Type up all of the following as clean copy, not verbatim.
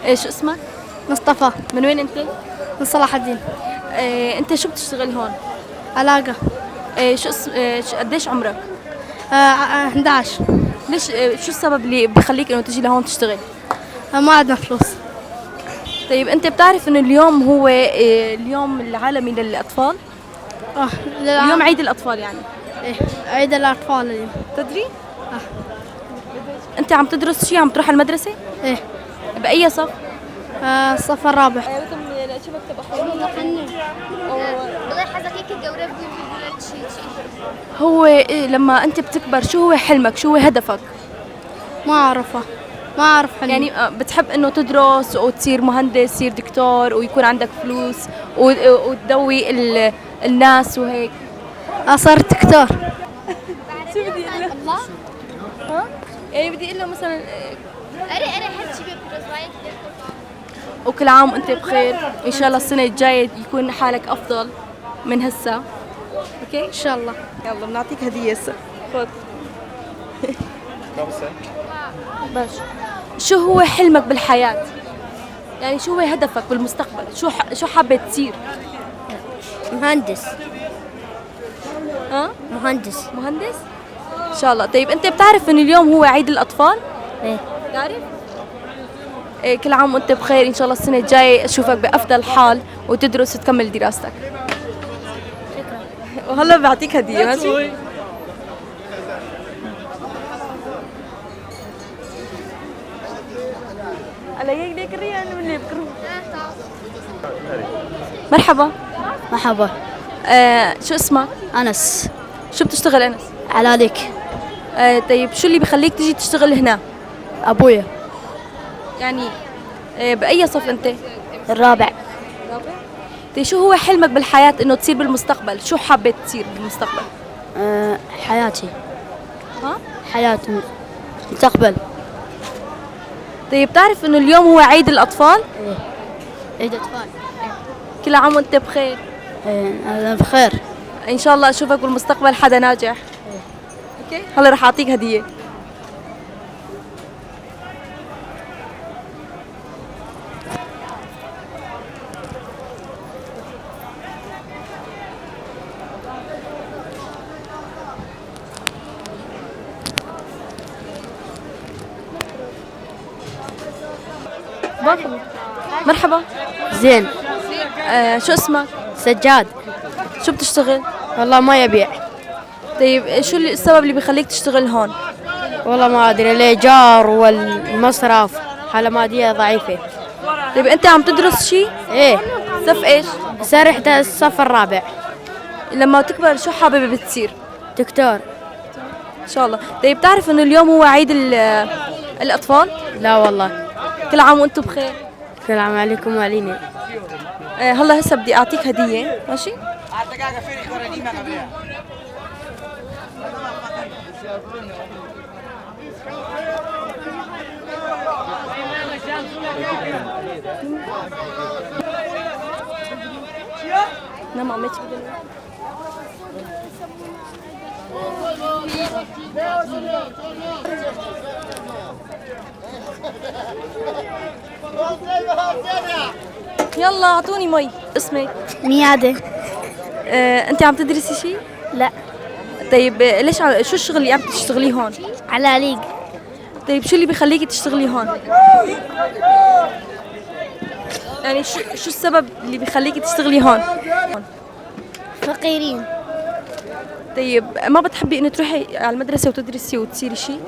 ايش اسمك؟ مصطفى. من وين انت؟ من صلاح الدين. انت شو بتشتغل هون؟ علاقة. قديش عمرك؟ 11. ليش شو السبب اللي بخليك انه تجي لهون تشتغل؟ ما عندنا فلوس. طيب انت بتعرف انه اليوم هو اليوم العالمي للاطفال؟ اليوم عيد الاطفال يعني. إيه، عيد الأطفال اليوم. تدري؟ انت عم تدرس شيء، عم تروح على المدرسة؟ إيه. بأي صف؟ الصف الرابع. شو بكتب هو لما انت بتكبر شو هو حلمك؟ شو هو هدفك؟ ما أعرفه. ما أعرف حلمي. يعني بتحب انه تدرس وتصير مهندس، تصير دكتور ويكون عندك فلوس وتدوي الناس وهيك؟ صرت دكتور. شو بدي اقول له؟ الله؟ ها؟ يعني بدي اقول له مثلا وكل عام وانت بخير، ان شاء الله السنة الجاية يكون حالك افضل من هسه. اوكي؟ إن شاء الله. يلا بنعطيك هدية هسه. خذ. باش. شو هو حلمك بالحياة؟ يعني شو هو هدفك بالمستقبل؟ شو حابة تصير؟ مهندس. ها؟ مهندس. مهندس؟ ان شاء الله. طيب انت بتعرف انه اليوم هو عيد الاطفال؟ إيه. بتعرف؟ إيه، كل عام وانت بخير، ان شاء الله السنة الجاية اشوفك بافضل حال وتدرس وتكمل دراستك. شكرا. وهلا بعطيك هدية ماشي؟ على ليك الريان من اللي بكره. مرحبا. مرحبا. شو اسمك؟ أنس. شو بتشتغل انس؟ علاليك. طيب شو اللي بخليك تجي تشتغل هنا؟ أبويا. يعني بأي صف انت؟ الرابع. طيب شو هو حلمك بالحياة انه تصير بالمستقبل؟ شو حابة تصير بالمستقبل؟ حياتي. ها؟ حياتي. مستقبل. طيب بتعرف انه اليوم هو عيد الاطفال؟ إيه. عيد أطفال. كل عام وانت بخير. أنا بخير. ان شاء الله اشوفك بالمستقبل حدا ناجح. اوكي؟ هلا رح اعطيك هدية. باخذ. مرحبا. زين. شو اسمك؟ سجاد. شو بتشتغل؟ والله ما يبيع. طيب شو السبب اللي بيخليك تشتغل هون؟ والله ما أدري، الإيجار والمصرف حالة مادية ضعيفة. طيب انت عم تدرس شيء؟ إيه. صف ايش؟ سرحت الصف الرابع. لما تكبر شو حابب بتصير؟ دكتور. ان شاء الله. طيب بتعرف انه اليوم هو عيد الاطفال؟ لا والله. كل عام وانتم بخير. كل عام عليكم وعلينا. هلا هسه بدي اعطيك هدية ماشي؟ نعم عمتي يلا اعطوني مي. اسمك؟ ميادة. انت عم تدرسي شيء؟ لا. طيب ليش شو الشغل اللي عم تشتغليه هون؟ علاليق. طيب شو اللي بخليكي تشتغلي هون؟ يعني شو السبب اللي بخليكي تشتغلي هون؟ فقيرين. طيب ما بتحبي انه تروحي على المدرسة وتدرسي وتصيري شيء؟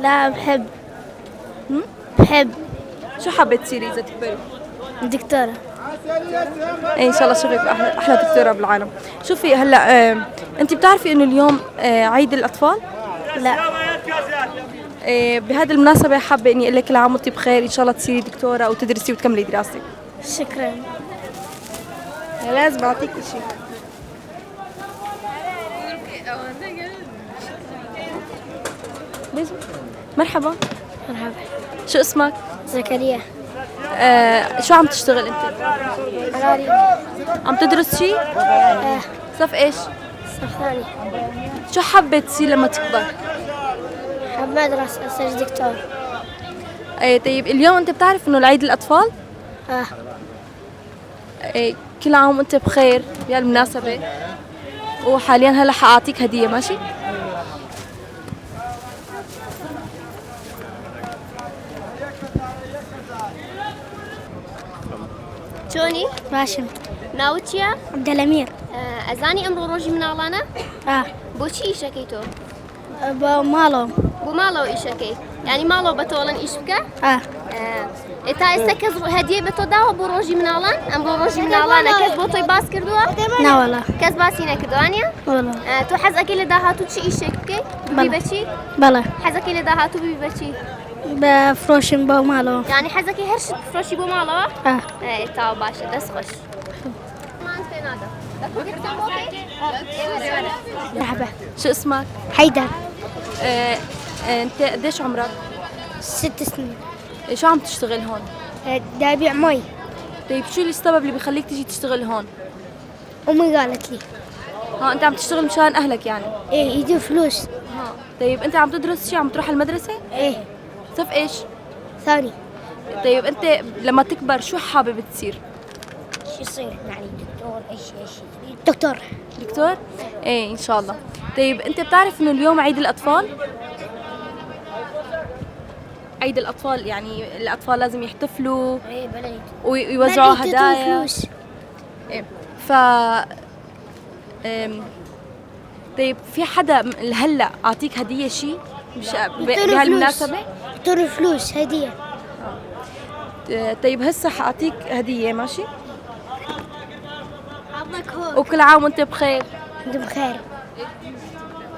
لا بحب. بحب. شو حابة تصيري إذا تكبري؟ دكتورة. إيه إن شاء الله أشوفك أحلى دكتورة بالعالم. شوفي هلا أنت بتعرفي إنه اليوم عيد الأطفال؟ لا. بهذه المناسبة حابة إني أقول لك كل عام وأنت بخير، إن شاء الله تصيري دكتورة وتدرسي وتكملي دراستك. شكرا. لازم أعطيك شيء. مرحبا. مرحبا. شو اسمك؟ زكريا. شو عم تشتغل أنت؟ علاليق. عم تدرس شيء؟ صف إيش؟ صف ثاني. شو حابة تصير لما تكبر؟ حاب أدرس أصير دكتور. ايه طيب اليوم انت بتعرف انه العيد الاطفال؟ ايه كل عام وانت بخير بهالمناسبة، وحاليا هلا حاعطيك هدية ماشي؟ شوني؟ راشم ناوتشيا؟ عبد الأمير. أزاني أمرو روجي من أغلانا؟ بوشي إيشكيتو؟ مالو. بو مالو إيشكي يعني مالو بتولن إيشكا؟ إتا إستكز هدية بتوداو بو روجي من أغلان؟ أمرو روجي من أغلانا كز بوتوي باس كردوا؟ لا والله. كز باسينا كردوانيا؟ والله. تو حزكي لداهاتو تشي إيشكي؟ ببي بشي؟ بلا حزكي لداهاتو ببي بشي؟ بفروشن بو مالو. يعني حزكي هرشت فروشي بو مالو؟ إيه تاو باشا دس خوش. مرحبا. شو اسمك؟ حيدر. انت قديش عمرك؟ 6 سنين. شو عم تشتغل هون؟ دا أبيع مي. طيب شو السبب اللي بيخليك تيجي تشتغل هون؟ أمي قالت لي. ها انت عم تشتغل مشان اهلك يعني؟ إيه يجيب فلوس. ها طيب انت عم تدرس شي، عم تروح المدرسة؟ إيه صف ايش؟ ثاني. طيب انت لما تكبر شو حابب تصير؟ شو يصير يعني دكتور أي شيء دكتور. دكتور؟ ايه ان شاء الله. طيب انت بتعرف انه اليوم عيد الاطفال؟ عيد الاطفال يعني الاطفال لازم يحتفلوا إيه بلد. ويوزعوا هدايا. فلوس. إيه. ف طيب في حدا هلا اعطيك هديه شيء بهالمناسبه؟ يعطوني فلوس هدية. طيب هسه حاعطيك هديه ماشي؟ عضك هون. وكل عام وانت بخير. انت بخير.